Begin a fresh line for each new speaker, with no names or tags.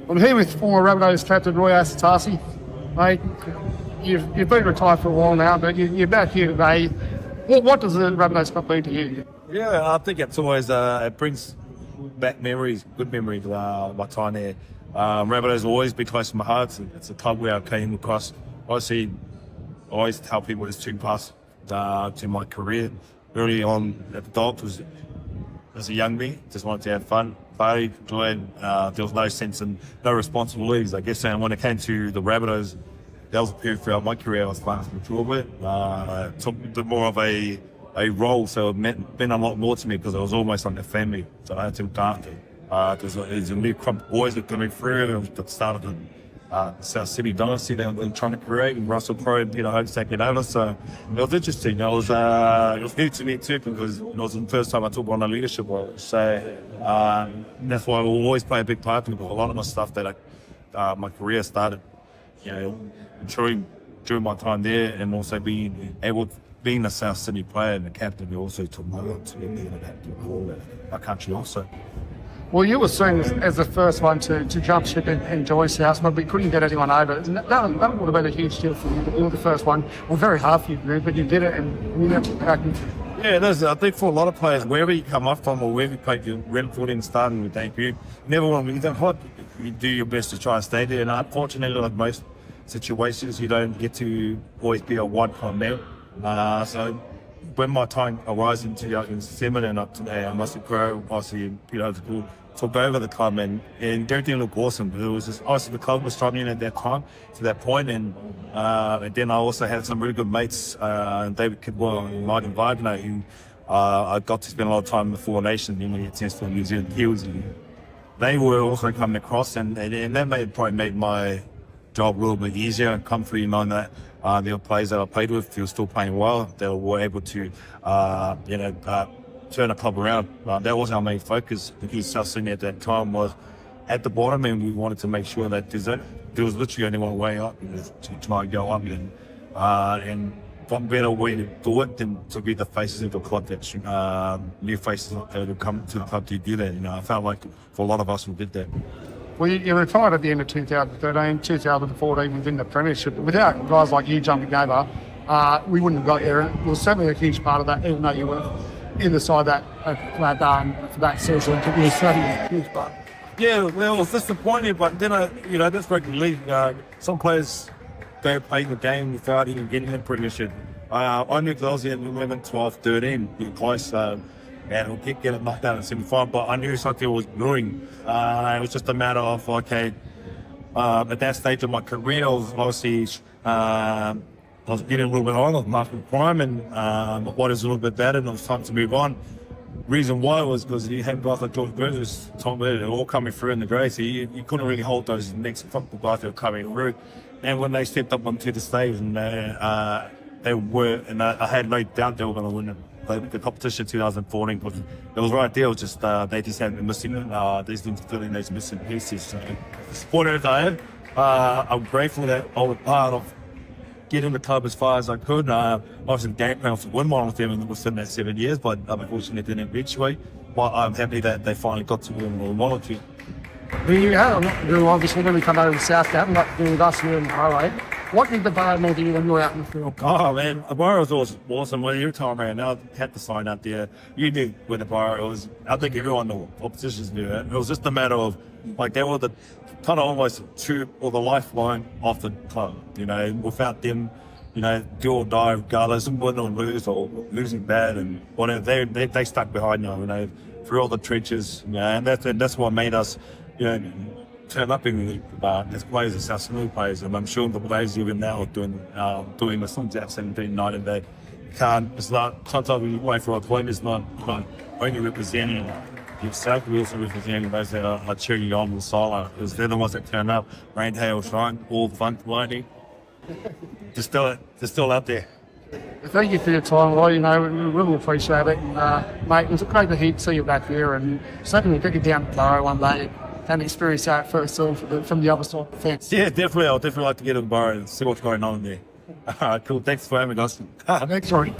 I'm here with former Rabbitohs captain Roy Asotasi. Mate, you've been retired for a while now, but you're back here today. What does the Rabbitohs Cup mean to you?
Yeah, I think it's always it brings back memories, good memories of my time there. Rabbitohs will always be close to my heart. It's a club where I came across. Obviously, I always tell people there's two paths to my career. Early on at the Dogs was as a young me, just wanted to have fun, party, enjoy it. There was no sense and no responsibilities, I guess. And when it came to the Rabbitohs, that was a period throughout my career I was starting to mature with. It took a bit more of a role, so it meant a lot more to me because it was almost like a family. So I had to look after. There's a new crop of boys that are coming through that started the South Sydney dynasty they were trying to create, and Russell Crowe, hopes taking over. So it was interesting. It was new to me too because it was the first time I took on a leadership role. So that's why I will always play a big part because a lot of my stuff that my career started, during my time there, and also being a South Sydney player and a captain, who also took my role to being a captain for our country also.
Well, you were seen as the first one to jump ship and join South, but we couldn't get anyone over. That would have been a huge deal for you. You were the first one. Well, very hard for you, but you did it, and you never back.
Yeah, it is. I think for a lot of players, wherever you come up from or wherever you play your red foot in starting with debut, you do your best to try and stay there. And unfortunately, like most situations, you don't get to always be a one-time man. So when my time arose in 2007 and up to now, I must have grown, obviously, took over the club and everything looked awesome. It was just, obviously the club was struggling at that time to that point, and then I also had some really good mates, David Kidwell and Martin Wagner, who I got to spend a lot of time in the Four Nations when we had chance for New Zealand. They were also coming across, and that probably made my job a little bit easier and comfortable, knowing that there were players that I played with who were still playing well, that were able to, turn a club around. That was our main focus because South Sydney at that time was at the bottom, and we wanted to make sure that there was literally only one way up, to try and go up. And what better way to do it than to be the faces of the club, that new faces that would come to the club to do that. I felt like for a lot of us who did that.
Well, you retired at the end of 2013, 2014 within the premiership. Without guys like you jumping over, we wouldn't have got there. It was certainly a huge part of that, even though you were in the side for that season. It was certainly a huge part.
Yeah, well, it was disappointing, but then, that's where the league, some players go play the game without even getting the premiership. I knew because I was in 11, 12, 13, being close, and we'll get it knocked out in semi-final, but I knew something was brewing. It was just a matter of, at that stage of my career, I was obviously, I was getting a little bit on, I was marking prime, and what is a little bit better, and it was time to move on. Reason why was because you had guys like George Burgess, Tom Bird, all coming through in the grade, so you couldn't really hold those next football guys that were coming through. And when they stepped up onto the stage, and they were, and I had no doubt they were going to win the competition in 2014, because it was right there. It was just they just had been missing these things, filling those missing pieces. So, supporter as I am, I'm grateful that I was part of getting the club as far as I could. Obviously, the game plan was to win one with them within that 7 years, but unfortunately, it didn't eventuate. But I'm happy that they finally got to win one or two.
You had a lot to do, obviously, when we come over to South, you haven't got to do with us here in the highway. What did the Burrow mean to you when you were out in the field?
Oh, man, the Burrow was awesome. When every time I ran out, had to sign out there. You knew with the Burrow, I think everyone knew, oppositions knew it. It was just a matter of, they were the kind of almost the lifeline of the club. Without them, do or die regardless, win or lose, or losing bad, and whatever, they stuck behind you, through all the trenches, and that's what made us, turn up in the league as players, as South Sydney players, and I'm sure the players even now are doing the things at 17, 19, they can't. It's not, sometimes when you play for a team, it's not only representing yourself, we also representing those that are cheering you on the sideline, because they're the ones that turn up, rain, hail, shine, all fun, lightning. They're still out there.
Thank you for your time, Roy. We really appreciate it. And, mate, it was great to see you back here, and certainly get you down to Burrow one day and experience that first from the other side of the fence.
Yeah, definitely. I'll definitely like to get to Burrow and see what's going on there. All right, cool. Thanks for having us.
Thanks, Roy.